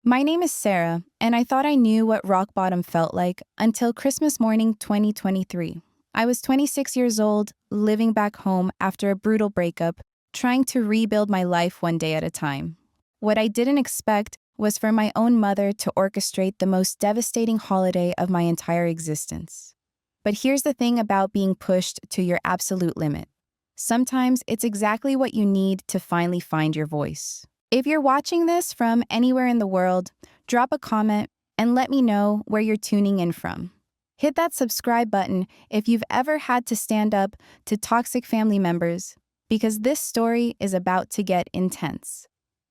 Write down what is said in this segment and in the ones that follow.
My name is Sarah, and I thought I knew what rock bottom felt like until Christmas morning 2023. I was 26 years old, living back home after a brutal breakup, trying to rebuild my life one day at a time. What I didn't expect was for my own mother to orchestrate the most devastating holiday of my entire existence. But here's the thing about being pushed to your absolute limit. Sometimes it's exactly what you need to finally find your voice. If you're watching this from anywhere in the world, drop a comment and let me know where you're tuning in from. Hit that subscribe button if you've ever had to stand up to toxic family members, because this story is about to get intense.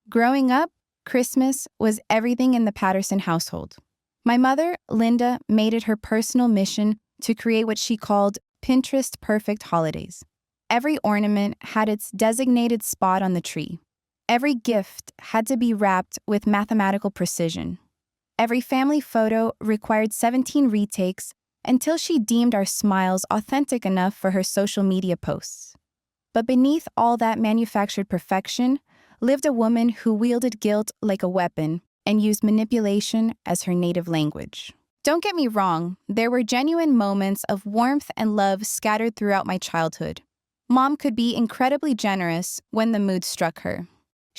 Growing up, Christmas was everything in the Patterson household. My mother, Linda, made it her personal mission to create what she called Pinterest perfect holidays. Every ornament had its designated spot on the tree. Every gift had to be wrapped with mathematical precision. Every family photo required 17 retakes until she deemed our smiles authentic enough for her social media posts. But beneath all that manufactured perfection lived a woman who wielded guilt like a weapon and used manipulation as her native language. Don't get me wrong, there were genuine moments of warmth and love scattered throughout my childhood. Mom could be incredibly generous when the mood struck her.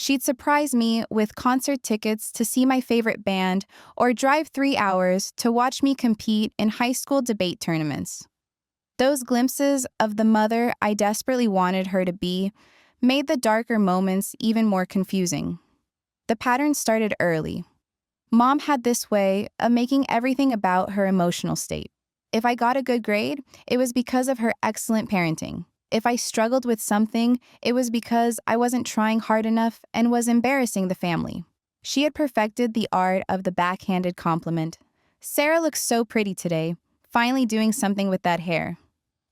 She'd surprise me with concert tickets to see my favorite band or drive 3 hours to watch me compete in high school debate tournaments. Those glimpses of the mother I desperately wanted her to be made the darker moments even more confusing. The pattern started early. Mom had this way of making everything about her emotional state. If I got a good grade, it was because of her excellent parenting. If I struggled with something, it was because I wasn't trying hard enough and was embarrassing the family. She had perfected the art of the backhanded compliment. Sarah looks so pretty today, finally doing something with that hair.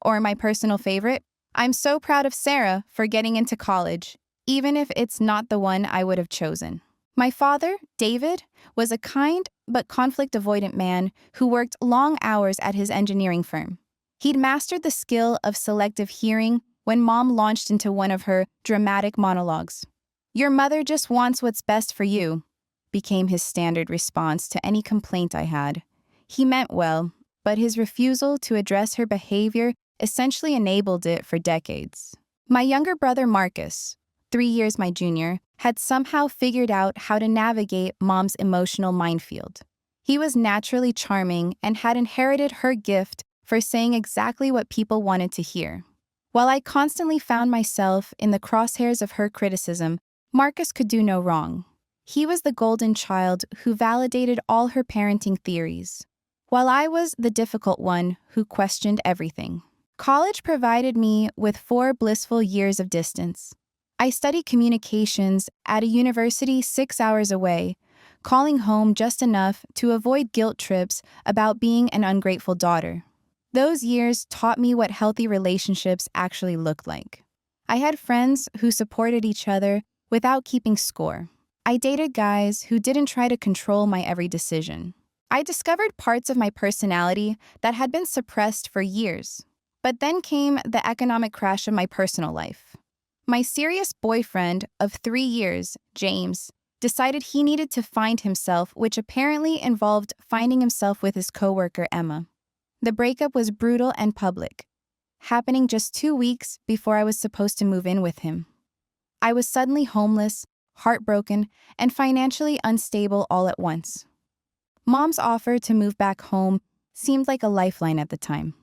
Or my personal favorite, I'm so proud of Sarah for getting into college, even if it's not the one I would have chosen. My father, David, was a kind but conflict-avoidant man who worked long hours at his engineering firm. He'd mastered the skill of selective hearing when Mom launched into one of her dramatic monologues. "Your mother just wants what's best for you," became his standard response to any complaint I had. He meant well, but his refusal to address her behavior essentially enabled it for decades. My younger brother Marcus, 3 years my junior, had somehow figured out how to navigate Mom's emotional minefield. He was naturally charming and had inherited her gift for saying exactly what people wanted to hear. While I constantly found myself in the crosshairs of her criticism, Marcus could do no wrong. He was the golden child who validated all her parenting theories, while I was the difficult one who questioned everything. College provided me with 4 blissful years of distance. I studied communications at a university 6 hours away, calling home just enough to avoid guilt trips about being an ungrateful daughter. Those years taught me what healthy relationships actually looked like. I had friends who supported each other without keeping score. I dated guys who didn't try to control my every decision. I discovered parts of my personality that had been suppressed for years. But then came the economic crash of my personal life. My serious boyfriend of 3 years, James, decided he needed to find himself, which apparently involved finding himself with his coworker, Emma. The breakup was brutal and public, happening just 2 weeks before I was supposed to move in with him. I was suddenly homeless, heartbroken, and financially unstable all at once. Mom's offer to move back home seemed like a lifeline at the time.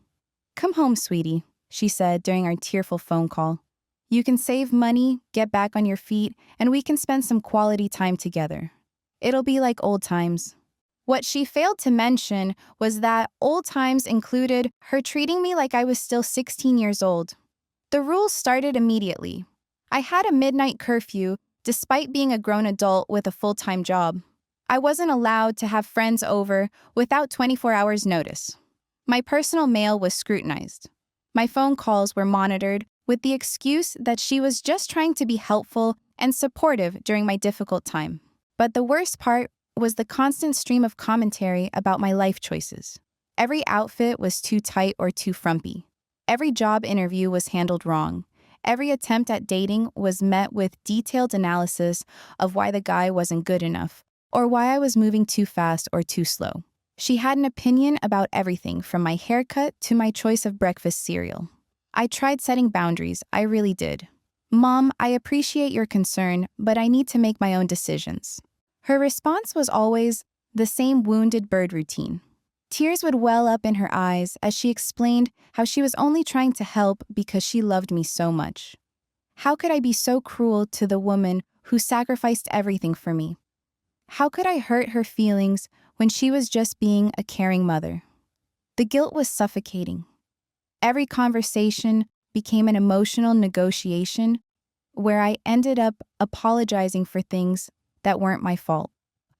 "Come home, sweetie," she said during our tearful phone call. "You can save money, get back on your feet, and we can spend some quality time together. It'll be like old times." What she failed to mention was that old times included her treating me like I was still 16 years old. The rules started immediately. I had a midnight curfew despite being a grown adult with a full-time job. I wasn't allowed to have friends over without 24 hours notice. My personal mail was scrutinized. My phone calls were monitored with the excuse that she was just trying to be helpful and supportive during my difficult time. But the worst part was the constant stream of commentary about my life choices. Every outfit was too tight or too frumpy. Every job interview was handled wrong. Every attempt at dating was met with detailed analysis of why the guy wasn't good enough or why I was moving too fast or too slow. She had an opinion about everything from my haircut to my choice of breakfast cereal. I tried setting boundaries, I really did. Mom, I appreciate your concern, but I need to make my own decisions. Her response was always the same wounded bird routine. Tears would well up in her eyes as she explained how she was only trying to help because she loved me so much. How could I be so cruel to the woman who sacrificed everything for me? How could I hurt her feelings when she was just being a caring mother? The guilt was suffocating. Every conversation became an emotional negotiation where I ended up apologizing for things that weren't my fault.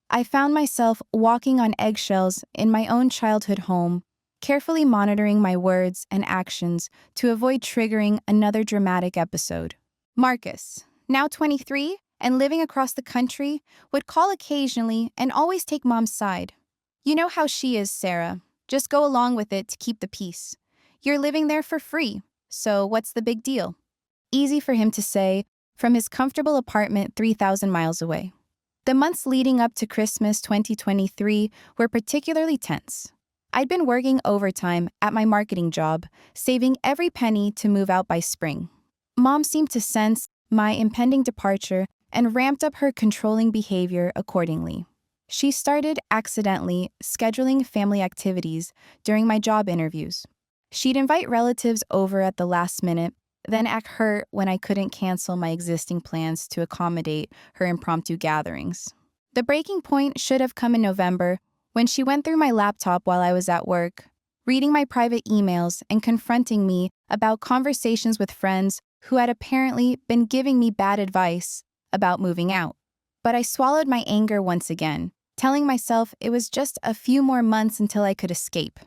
I found myself walking on eggshells in my own childhood home, carefully monitoring my words and actions to avoid triggering another dramatic episode. Marcus, now 23 and living across the country, would call occasionally and always take Mom's side. You know how she is, Sarah. Just go along with it to keep the peace. You're living there for free, so what's the big deal? Easy for him to say from his comfortable apartment 3,000 miles away. The months leading up to Christmas 2023 were particularly tense. I'd been working overtime at my marketing job, saving every penny to move out by spring. Mom seemed to sense my impending departure and ramped up her controlling behavior accordingly. She started accidentally scheduling family activities during my job interviews. She'd invite relatives over at the last minute, then act hurt when I couldn't cancel my existing plans to accommodate her impromptu gatherings. The breaking point should have come in November when she went through my laptop while I was at work, reading my private emails and confronting me about conversations with friends who had apparently been giving me bad advice about moving out. But I swallowed my anger once again, telling myself it was just a few more months until I could escape.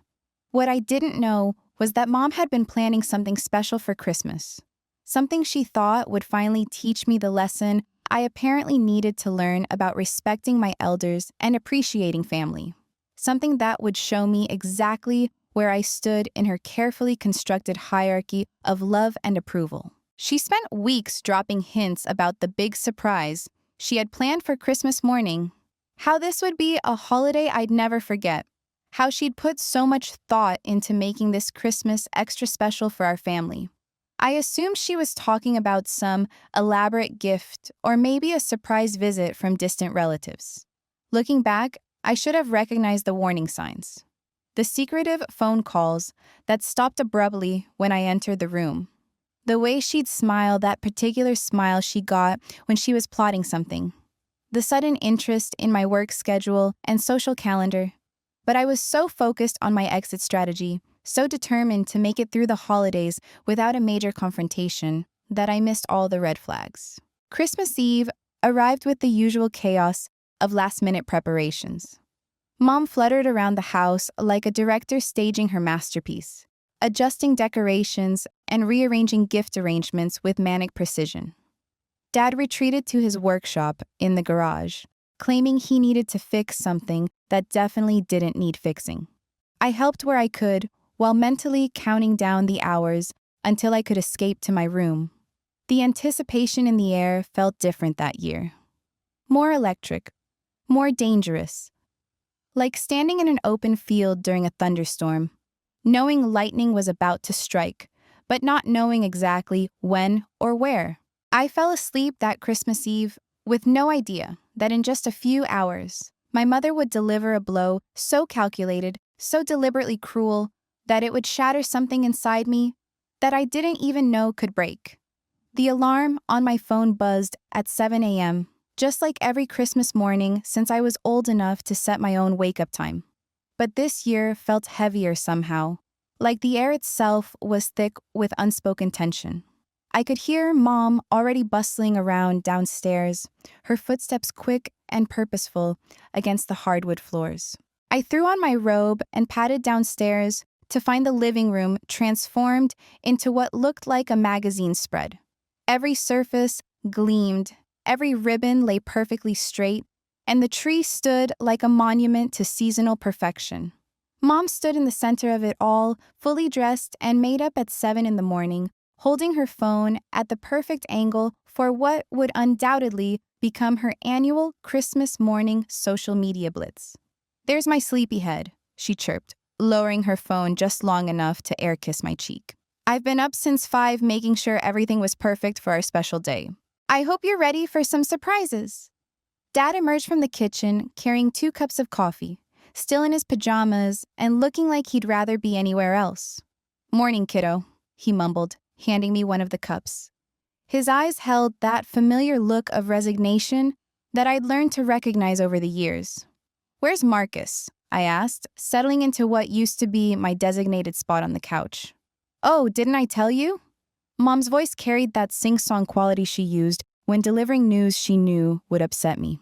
What I didn't know was that Mom had been planning something special for Christmas, something she thought would finally teach me the lesson I apparently needed to learn about respecting my elders and appreciating family, something that would show me exactly where I stood in her carefully constructed hierarchy of love and approval. She spent weeks dropping hints about the big surprise she had planned for Christmas morning, how this would be a holiday I'd never forget, how she'd put so much thought into making this Christmas extra special for our family. I assumed she was talking about some elaborate gift or maybe a surprise visit from distant relatives. Looking back, I should have recognized the warning signs. The secretive phone calls that stopped abruptly when I entered the room. The way she'd smile, that particular smile she got when she was plotting something. The sudden interest in my work schedule and social calendar. But I was so focused on my exit strategy, so determined to make it through the holidays without a major confrontation, that I missed all the red flags. Christmas Eve arrived with the usual chaos of last-minute preparations. Mom fluttered around the house like a director staging her masterpiece, adjusting decorations and rearranging gift arrangements with manic precision. Dad retreated to his workshop in the garage, claiming he needed to fix something that definitely didn't need fixing. I helped where I could, while mentally counting down the hours until I could escape to my room. The anticipation in the air felt different that year. More electric, more dangerous. Like standing in an open field during a thunderstorm, knowing lightning was about to strike, but not knowing exactly when or where. I fell asleep that Christmas Eve with no idea that in just a few hours, my mother would deliver a blow so calculated, so deliberately cruel, that it would shatter something inside me that I didn't even know could break. The alarm on my phone buzzed at 7 a.m., just like every Christmas morning since I was old enough to set my own wake-up time. But this year felt heavier somehow, like the air itself was thick with unspoken tension. I could hear Mom already bustling around downstairs, her footsteps quick and purposeful against the hardwood floors. I threw on my robe and padded downstairs to find the living room transformed into what looked like a magazine spread. Every surface gleamed, every ribbon lay perfectly straight, and the tree stood like a monument to seasonal perfection. Mom stood in the center of it all, fully dressed and made up at 7 in the morning, holding her phone at the perfect angle for what would undoubtedly become her annual Christmas morning social media blitz. "There's my sleepyhead," she chirped, lowering her phone just long enough to air kiss my cheek. "I've been up since 5 making sure everything was perfect for our special day. I hope you're ready for some surprises." Dad emerged from the kitchen carrying 2 cups of coffee, still in his pajamas and looking like he'd rather be anywhere else. "Morning, kiddo," he mumbled, handing me one of the cups. His eyes held that familiar look of resignation that I'd learned to recognize over the years. "Where's Marcus?" I asked, settling into what used to be my designated spot on the couch. "Oh, didn't I tell you?" Mom's voice carried that sing-song quality she used when delivering news she knew would upset me.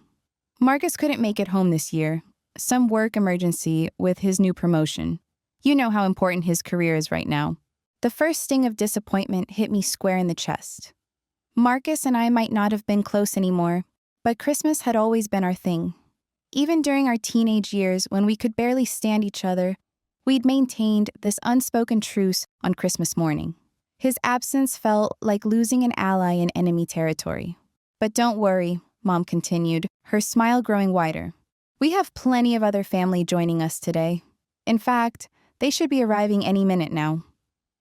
"Marcus couldn't make it home this year. Some work emergency with his new promotion. You know how important his career is right now." The first sting of disappointment hit me square in the chest. Marcus and I might not have been close anymore, but Christmas had always been our thing. Even during our teenage years when we could barely stand each other, we'd maintained this unspoken truce on Christmas morning. His absence felt like losing an ally in enemy territory. "But don't worry," Mom continued, her smile growing wider. "We have plenty of other family joining us today. In fact, they should be arriving any minute now."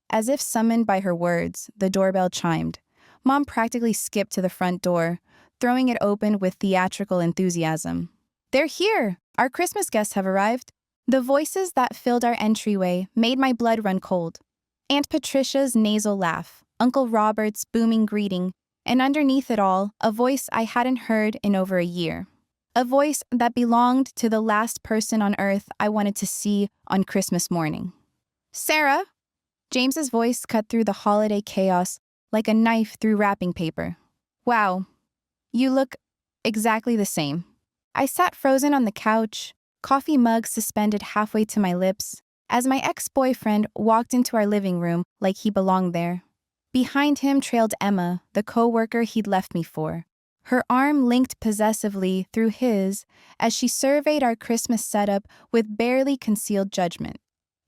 As if summoned by her words, the doorbell chimed. Mom practically skipped to the front door, throwing it open with theatrical enthusiasm. "They're here! Our Christmas guests have arrived." The voices that filled our entryway made my blood run cold. Aunt Patricia's nasal laugh, Uncle Robert's booming greeting, and underneath it all, a voice I hadn't heard in over a year. A voice that belonged to the last person on earth I wanted to see on Christmas morning. "Sarah!" James's voice cut through the holiday chaos like a knife through wrapping paper. "Wow, you look exactly the same." I sat frozen on the couch, coffee mug suspended halfway to my lips, as my ex-boyfriend walked into our living room like he belonged there. Behind him trailed Emma, the co-worker he'd left me for, her arm linked possessively through his as she surveyed our Christmas setup with barely concealed judgment.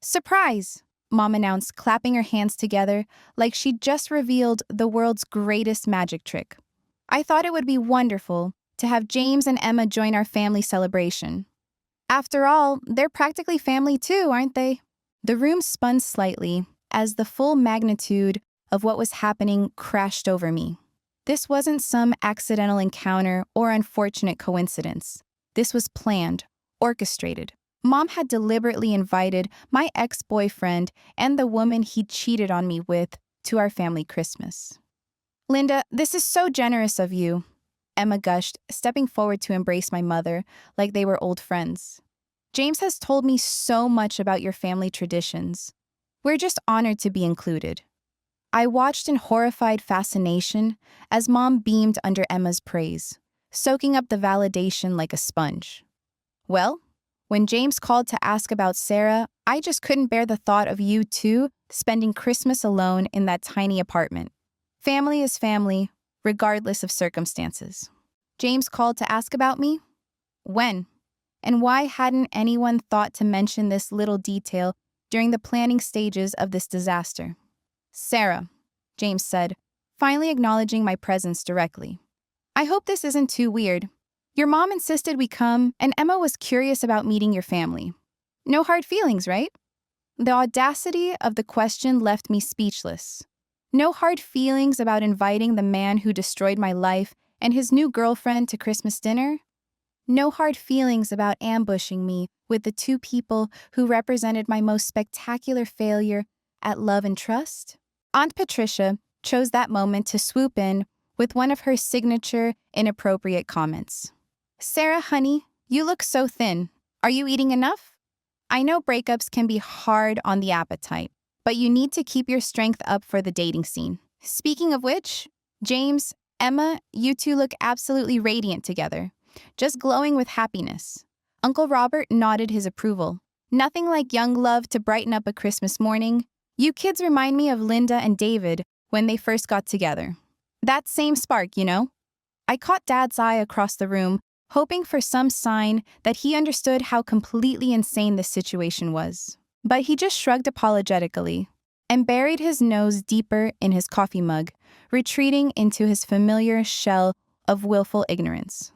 "Surprise!" Mom announced, clapping her hands together like she'd just revealed the world's greatest magic trick. "I thought it would be wonderful to have James and Emma join our family celebration. After all, they're practically family too, aren't they?" The room spun slightly as the full magnitude of what was happening crashed over me. This wasn't some accidental encounter or unfortunate coincidence. This was planned, orchestrated. Mom had deliberately invited my ex-boyfriend and the woman he'd cheated on me with to our family Christmas. "Linda, this is so generous of you," Emma gushed, stepping forward to embrace my mother like they were old friends. "James has told me so much about your family traditions. We're just honored to be included." I watched in horrified fascination as Mom beamed under Emma's praise, soaking up the validation like a sponge. Well, when James called to ask about Sarah, I just couldn't bear the thought of you two spending Christmas alone in that tiny apartment. Family is family, regardless of circumstances. James called to ask about me? When? And why hadn't anyone thought to mention this little detail during the planning stages of this disaster? "Sarah," James said, finally acknowledging my presence directly. "I hope this isn't too weird. Your mom insisted we come, and Emma was curious about meeting your family. No hard feelings, right?" The audacity of the question left me speechless. No hard feelings about inviting the man who destroyed my life and his new girlfriend to Christmas dinner? No hard feelings about ambushing me with the two people who represented my most spectacular failure at love and trust? Aunt Patricia chose that moment to swoop in with one of her signature inappropriate comments. "Sarah, honey, you look so thin. Are you eating enough? I know breakups can be hard on the appetite, but you need to keep your strength up for the dating scene. Speaking of which, James, Emma, you two look absolutely radiant together, just glowing with happiness." Uncle Robert nodded his approval. "Nothing like young love to brighten up a Christmas morning. You kids remind me of Linda and David when they first got together. That same spark, you know?" I caught Dad's eye across the room, hoping for some sign that he understood how completely insane this situation was. But he just shrugged apologetically. and buried his nose deeper in his coffee mug, retreating into his familiar shell of willful ignorance.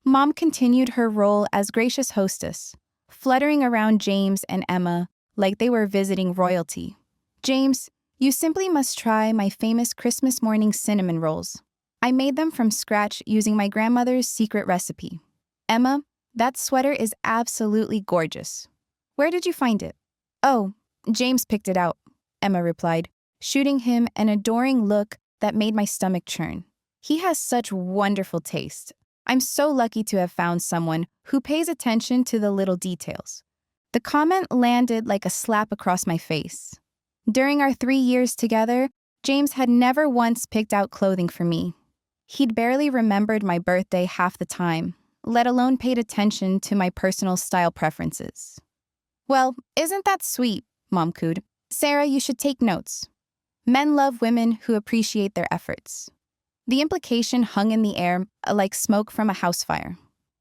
Mom continued her role as gracious hostess, fluttering around James and Emma like they were visiting royalty. "James, you simply must try my famous Christmas morning cinnamon rolls. I made them from scratch using my grandmother's secret recipe. Emma, that sweater is absolutely gorgeous. Where did you find it?" "Oh, James picked it out," Emma replied, shooting him an adoring look that made my stomach churn. "He has such wonderful taste. I'm so lucky to have found someone who pays attention to the little details." The comment landed like a slap across my face. During our 3 years together, James had never once picked out clothing for me. He'd barely remembered my birthday half the time, let alone paid attention to my personal style preferences. "Well, isn't that sweet?" Mom cooed. "Sarah, you should take notes. Men love women who appreciate their efforts." The implication hung in the air like smoke from a house fire.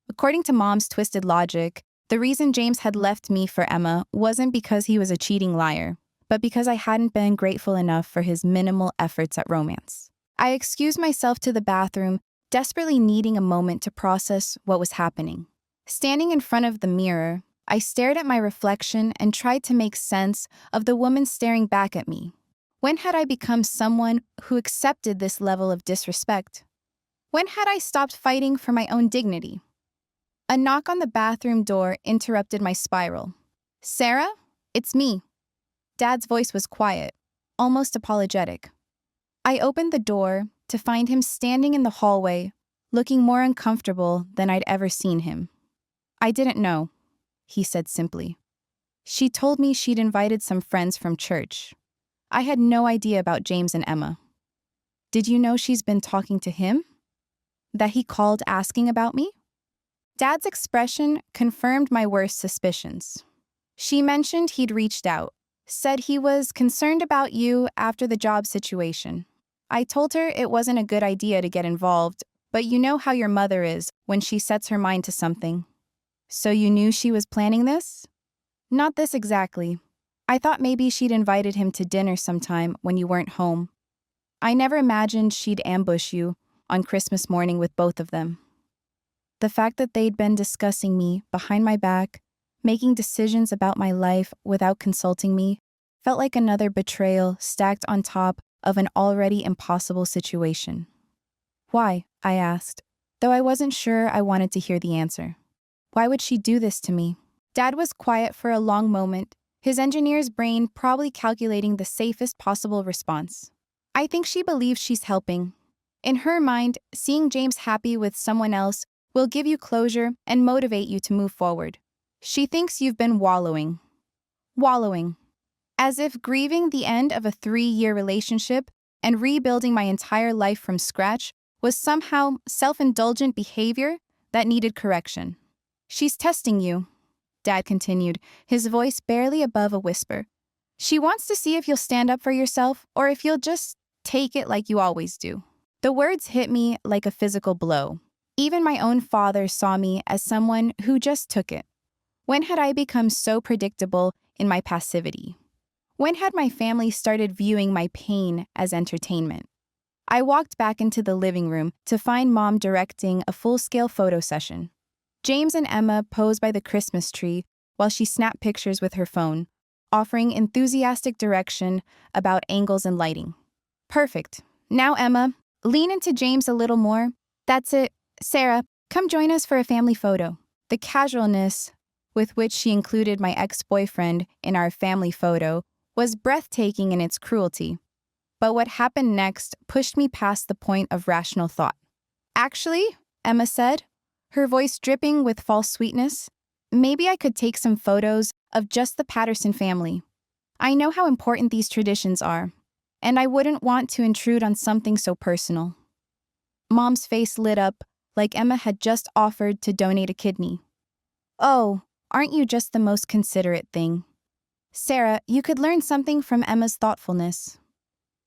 According to Mom's twisted logic, the reason James had left me for Emma wasn't because he was a cheating liar, but because I hadn't been grateful enough for his minimal efforts at romance. I excused myself to the bathroom, desperately needing a moment to process what was happening. Standing in front of the mirror, I stared at my reflection and tried to make sense of the woman staring back at me. When had I become someone who accepted this level of disrespect? When had I stopped fighting for my own dignity? A knock on the bathroom door interrupted my spiral. "Sarah, it's me." Dad's voice was quiet, almost apologetic. I opened the door to find him standing in the hallway, looking more uncomfortable than I'd ever seen him. "I didn't know," he said simply. "She told me she'd invited some friends from church. I had no idea about James and Emma." "Did you know she's been talking to him? That he called asking about me?" Dad's expression confirmed my worst suspicions. "She mentioned he'd reached out, said he was concerned about you after the job situation. I told her it wasn't a good idea to get involved, but you know how your mother is when she sets her mind to something." "So you knew she was planning this?" "Not this exactly. I thought maybe she'd invited him to dinner sometime when you weren't home. I never imagined she'd ambush you on Christmas morning with both of them." The fact that they'd been discussing me behind my back, making decisions about my life without consulting me, felt like another betrayal stacked on top of an already impossible situation. "Why?" I asked, though I wasn't sure I wanted to hear the answer. "Why would she do this to me?" Dad was quiet for a long moment, his engineer's brain probably calculating the safest possible response. "I think she believes she's helping. In her mind, seeing James happy with someone else will give you closure and motivate you to move forward. She thinks you've been wallowing. Wallowing. As if grieving the end of a 3-year relationship and rebuilding my entire life from scratch was somehow self-indulgent behavior that needed correction. She's testing you," Dad continued, his voice barely above a whisper. "She wants to see if you'll stand up for yourself or if you'll just take it like you always do." The words hit me like a physical blow. Even my own father saw me as someone who just took it. When had I become so predictable in my passivity? When had my family started viewing my pain as entertainment? I walked back into the living room to find Mom directing a full-scale photo session. James and Emma posed by the Christmas tree while she snapped pictures with her phone, offering enthusiastic direction about angles and lighting. "Perfect. Now, Emma, lean into James a little more. That's it. Sarah, come join us for a family photo." The casualness with which she included my ex-boyfriend in our family photo was breathtaking in its cruelty. But what happened next pushed me past the point of rational thought. "Actually," Emma said, her voice dripping with false sweetness, "maybe I could take some photos of just the Patterson family. I know how important these traditions are, and I wouldn't want to intrude on something so personal." Mom's face lit up like Emma had just offered to donate a kidney. "Oh, aren't you just the most considerate thing? Sarah, you could learn something from Emma's thoughtfulness.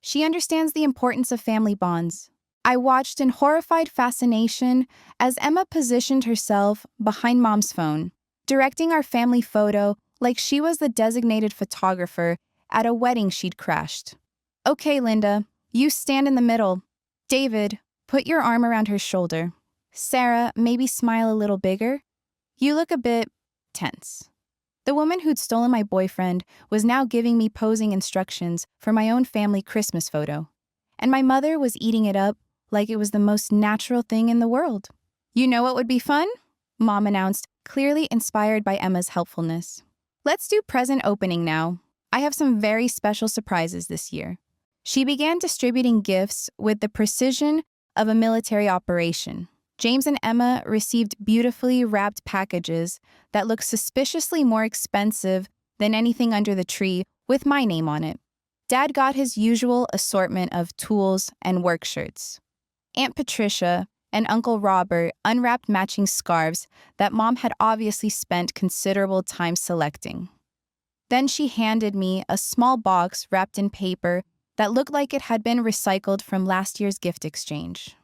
She understands the importance of family bonds." I watched in horrified fascination as Emma positioned herself behind Mom's phone, directing our family photo like she was the designated photographer at a wedding she'd crashed. Okay, Linda, you stand in the middle. David, put your arm around her shoulder. Sarah, maybe smile a little bigger. You look a bit tense. The woman who'd stolen my boyfriend was now giving me posing instructions for my own family Christmas photo. And my mother was eating it up like it was the most natural thing in the world. You know what would be fun? Mom announced, clearly inspired by Emma's helpfulness. Let's do present opening now. I have some very special surprises this year. She began distributing gifts with the precision of a military operation. James and Emma received beautifully wrapped packages that looked suspiciously more expensive than anything under the tree with my name on it. Dad got his usual assortment of tools and work shirts. Aunt Patricia and Uncle Robert unwrapped matching scarves that Mom had obviously spent considerable time selecting. Then she handed me a small box wrapped in paper that looked like it had been recycled from last year's gift exchange.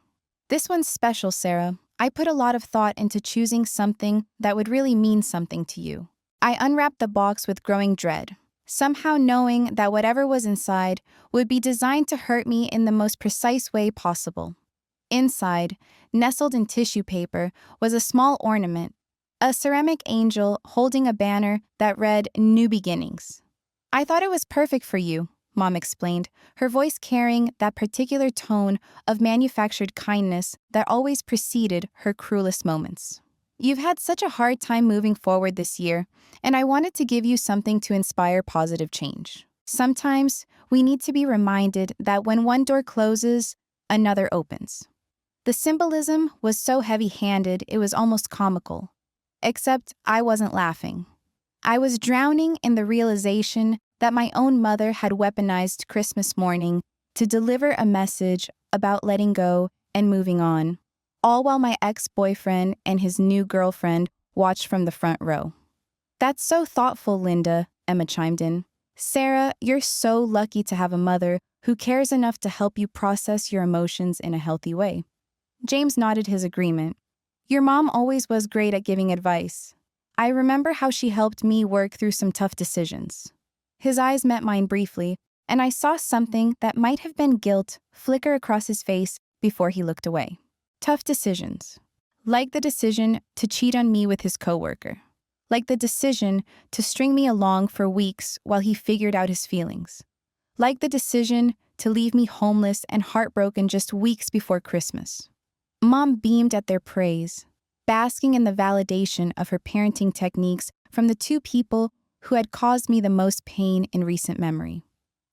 This one's special, Sarah. I put a lot of thought into choosing something that would really mean something to you. I unwrapped the box with growing dread, somehow knowing that whatever was inside would be designed to hurt me in the most precise way possible. Inside, nestled in tissue paper, was a small ornament, a ceramic angel holding a banner that read "New Beginnings." I thought it was perfect for you, Mom explained, her voice carrying that particular tone of manufactured kindness that always preceded her cruelest moments. You've had such a hard time moving forward this year, and I wanted to give you something to inspire positive change. Sometimes we need to be reminded that when one door closes, another opens. The symbolism was so heavy-handed it was almost comical. Except I wasn't laughing. I was drowning in the realization that my own mother had weaponized Christmas morning to deliver a message about letting go and moving on, all while my ex-boyfriend and his new girlfriend watched from the front row. That's so thoughtful, Linda, Emma chimed in. Sarah, you're so lucky to have a mother who cares enough to help you process your emotions in a healthy way. James nodded his agreement. Your mom always was great at giving advice. I remember how she helped me work through some tough decisions. His eyes met mine briefly, and I saw something that might have been guilt flicker across his face before he looked away. Tough decisions. Like the decision to cheat on me with his coworker. Like the decision to string me along for weeks while he figured out his feelings. Like the decision to leave me homeless and heartbroken just weeks before Christmas. Mom beamed at their praise, basking in the validation of her parenting techniques from the two people who had caused me the most pain in recent memory.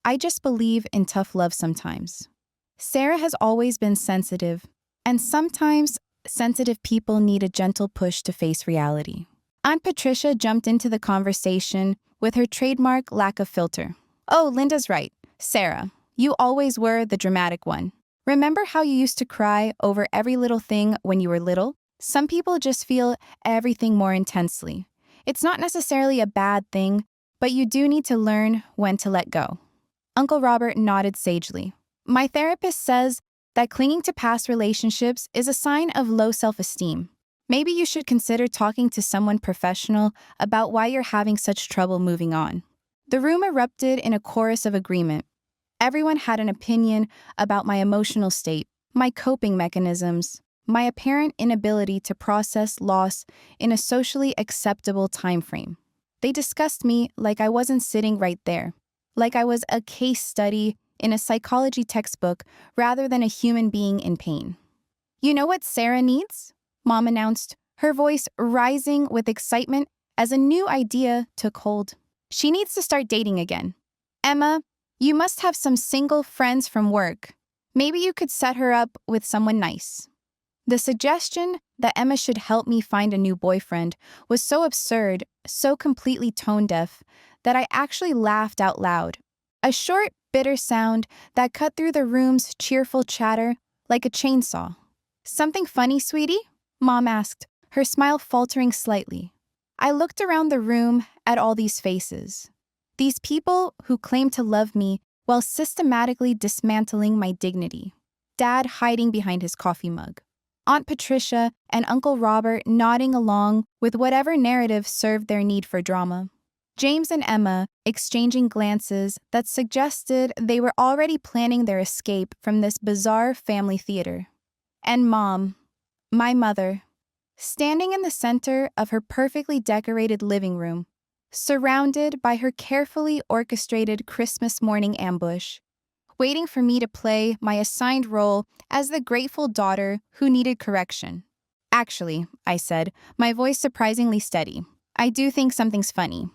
I just believe in tough love sometimes. Sarah has always been sensitive, and sometimes sensitive people need a gentle push to face reality. Aunt Patricia jumped into the conversation with her trademark lack of filter. Oh, Linda's right. Sarah, you always were the dramatic one. Remember how you used to cry over every little thing when you were little? Some people just feel everything more intensely. It's not necessarily a bad thing, but you do need to learn when to let go. Uncle Robert nodded sagely. My therapist says that clinging to past relationships is a sign of low self-esteem. Maybe you should consider talking to someone professional about why you're having such trouble moving on. The room erupted in a chorus of agreement. Everyone had an opinion about my emotional state, my coping mechanisms, my apparent inability to process loss in a socially acceptable time frame. They discussed me like I wasn't sitting right there, like I was a case study in a psychology textbook rather than a human being in pain. You know what Sarah needs? Mom announced, her voice rising with excitement as a new idea took hold. She needs to start dating again. Emma, you must have some single friends from work. Maybe you could set her up with someone nice. The suggestion that Emma should help me find a new boyfriend was so absurd, so completely tone-deaf, that I actually laughed out loud. A short, bitter sound that cut through the room's cheerful chatter like a chainsaw. Something funny, sweetie? Mom asked, her smile faltering slightly. I looked around the room at all these faces. These people who claimed to love me while systematically dismantling my dignity. Dad hiding behind his coffee mug. Aunt Patricia and Uncle Robert nodding along with whatever narrative served their need for drama. James and Emma exchanging glances that suggested they were already planning their escape from this bizarre family theater. And Mom, my mother, standing in the center of her perfectly decorated living room, surrounded by her carefully orchestrated Christmas morning ambush, waiting for me to play my assigned role as the grateful daughter who needed correction. Actually, I said, my voice surprisingly steady, I do think something's funny.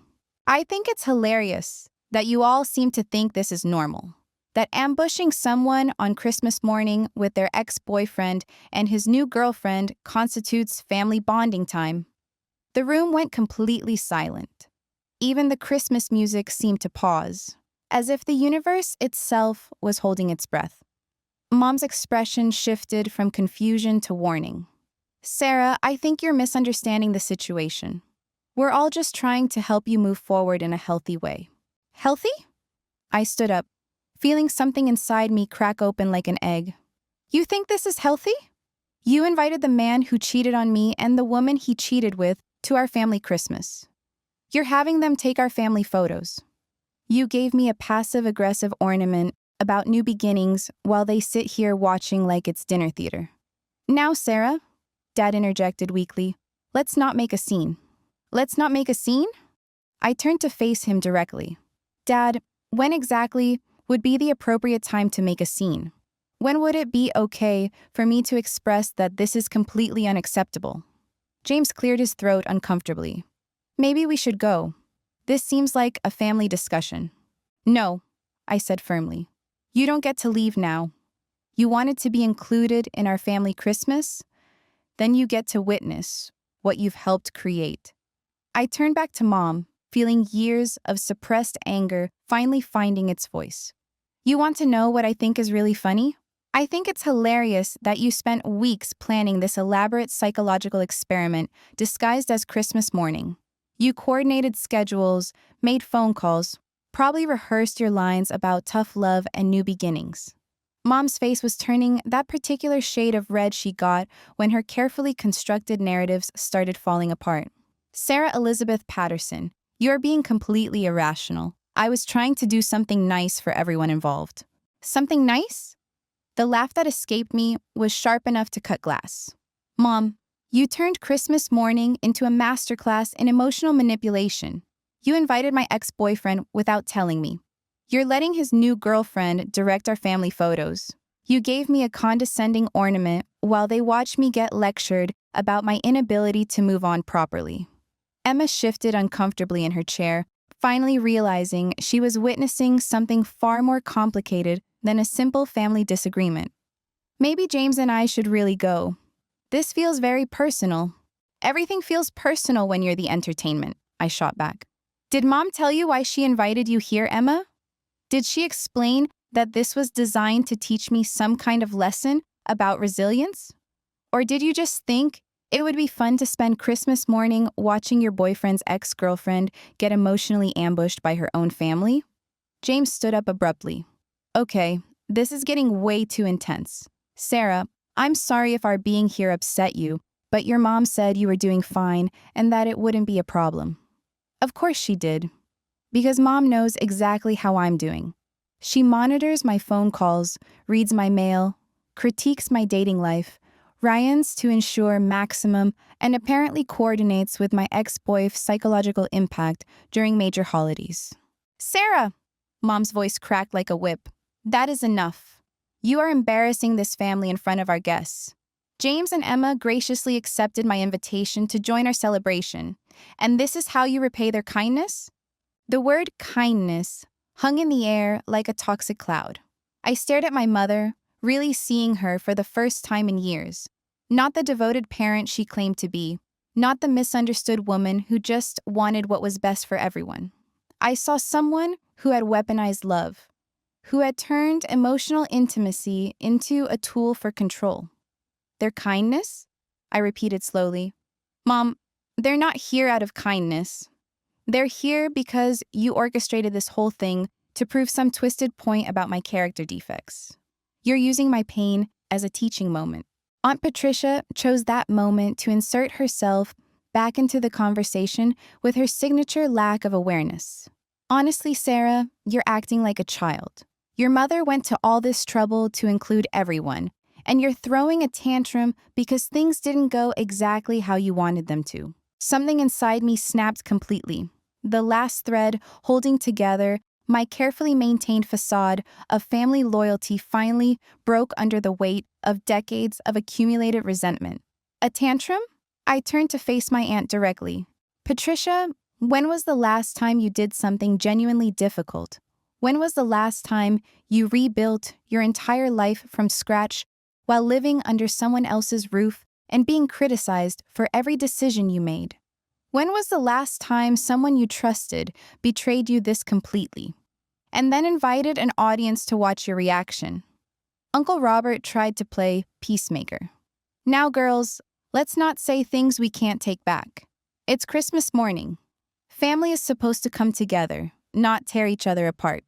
I think it's hilarious that you all seem to think this is normal. That ambushing someone on Christmas morning with their ex-boyfriend and his new girlfriend constitutes family bonding time. The room went completely silent. Even the Christmas music seemed to pause, as if the universe itself was holding its breath. Mom's expression shifted from confusion to warning. Sarah, I think you're misunderstanding the situation. We're all just trying to help you move forward in a healthy way. Healthy? I stood up, feeling something inside me crack open like an egg. You think this is healthy? You invited the man who cheated on me and the woman he cheated with to our family Christmas. You're having them take our family photos. You gave me a passive-aggressive ornament about new beginnings while they sit here watching like it's dinner theater. Now, Sarah, Dad interjected weakly, let's not make a scene. Let's not make a scene? I turned to face him directly. Dad, when exactly would be the appropriate time to make a scene? When would it be okay for me to express that this is completely unacceptable? James cleared his throat uncomfortably. Maybe we should go. This seems like a family discussion. No, I said firmly. You don't get to leave now. You wanted to be included in our family Christmas? Then you get to witness what you've helped create. I turned back to Mom, feeling years of suppressed anger finally finding its voice. You want to know what I think is really funny? I think it's hilarious that you spent weeks planning this elaborate psychological experiment disguised as Christmas morning. You coordinated schedules, made phone calls, probably rehearsed your lines about tough love and new beginnings. Mom's face was turning that particular shade of red she got when her carefully constructed narratives started falling apart. Sarah Elizabeth Patterson, you're being completely irrational. I was trying to do something nice for everyone involved. Something nice? The laugh that escaped me was sharp enough to cut glass. Mom, you turned Christmas morning into a masterclass in emotional manipulation. You invited my ex-boyfriend without telling me. You're letting his new girlfriend direct our family photos. You gave me a condescending ornament while they watched me get lectured about my inability to move on properly. Emma shifted uncomfortably in her chair, finally realizing she was witnessing something far more complicated than a simple family disagreement. Maybe James and I should really go. This feels very personal. Everything feels personal when you're the entertainment, I shot back. Did Mom tell you why she invited you here, Emma? Did she explain that this was designed to teach me some kind of lesson about resilience? Or did you just think it would be fun to spend Christmas morning watching your boyfriend's ex-girlfriend get emotionally ambushed by her own family? James stood up abruptly. Okay, this is getting way too intense. Sarah, I'm sorry if our being here upset you, but your mom said you were doing fine and that it wouldn't be a problem. Of course she did, because Mom knows exactly how I'm doing. She monitors my phone calls, reads my mail, critiques my dating life, Ryan's to ensure maximum, and apparently coordinates with my ex-boy's psychological impact during major holidays. Sarah! Mom's voice cracked like a whip. That is enough. You are embarrassing this family in front of our guests. James and Emma graciously accepted my invitation to join our celebration, and this is how you repay their kindness? The word kindness hung in the air like a toxic cloud. I stared at my mother, really seeing her for the first time in years. Not the devoted parent she claimed to be, not the misunderstood woman who just wanted what was best for everyone. I saw someone who had weaponized love, who had turned emotional intimacy into a tool for control. Their kindness? I repeated slowly. Mom, they're not here out of kindness. They're here because you orchestrated this whole thing to prove some twisted point about my character defects. You're using my pain as a teaching moment. Aunt Patricia chose that moment to insert herself back into the conversation with her signature lack of awareness. Honestly, Sarah, you're acting like a child. Your mother went to all this trouble to include everyone, and you're throwing a tantrum because things didn't go exactly how you wanted them to. Something inside me snapped completely. The last thread holding together my carefully maintained facade of family loyalty finally broke under the weight of decades of accumulated resentment. A tantrum? I turned to face my aunt directly. Patricia, when was the last time you did something genuinely difficult? When was the last time you rebuilt your entire life from scratch while living under someone else's roof and being criticized for every decision you made? When was the last time someone you trusted betrayed you this completely, and then invited an audience to watch your reaction? Uncle Robert tried to play peacemaker. Now, girls, let's not say things we can't take back. It's Christmas morning. Family is supposed to come together, not tear each other apart.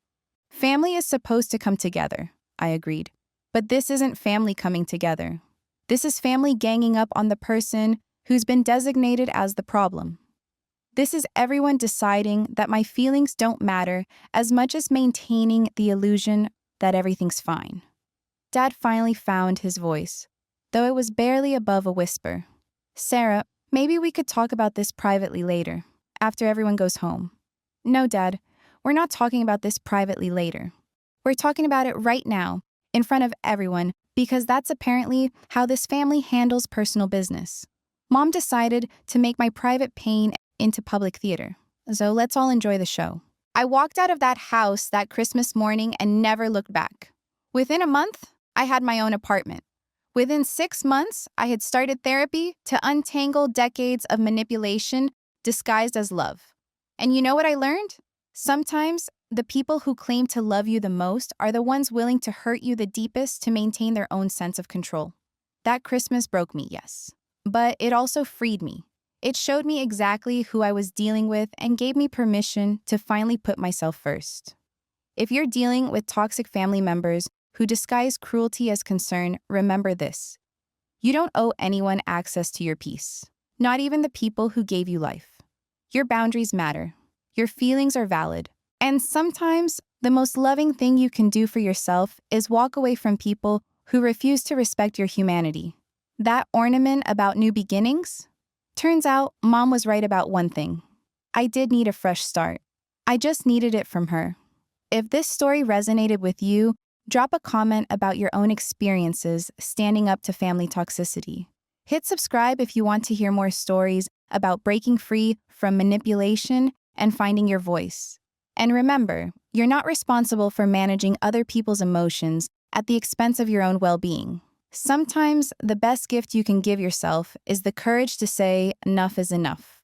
Family is supposed to come together, I agreed. But this isn't family coming together. This is family ganging up on the person who's been designated as the problem. This is everyone deciding that my feelings don't matter as much as maintaining the illusion that everything's fine. Dad finally found his voice, though it was barely above a whisper. Sarah, maybe we could talk about this privately later, after everyone goes home. No, Dad, we're not talking about this privately later. We're talking about it right now, in front of everyone, because that's apparently how this family handles personal business. Mom decided to make my private pain into public theater, so let's all enjoy the show. I walked out of that house that Christmas morning and never looked back. Within a month, I had my own apartment. Within 6 months, I had started therapy to untangle decades of manipulation disguised as love. And you know what I learned? Sometimes, the people who claim to love you the most are the ones willing to hurt you the deepest to maintain their own sense of control. That Christmas broke me, yes. But it also freed me. It showed me exactly who I was dealing with and gave me permission to finally put myself first. If you're dealing with toxic family members who disguise cruelty as concern, remember this. You don't owe anyone access to your peace, not even the people who gave you life. Your boundaries matter. Your feelings are valid. And sometimes, the most loving thing you can do for yourself is walk away from people who refuse to respect your humanity. That ornament about new beginnings? Turns out, Mom was right about one thing. I did need a fresh start. I just needed it from her. If this story resonated with you, drop a comment about your own experiences standing up to family toxicity. Hit subscribe if you want to hear more stories about breaking free from manipulation and finding your voice. And remember, you're not responsible for managing other people's emotions at the expense of your own well-being. Sometimes the best gift you can give yourself is the courage to say enough is enough.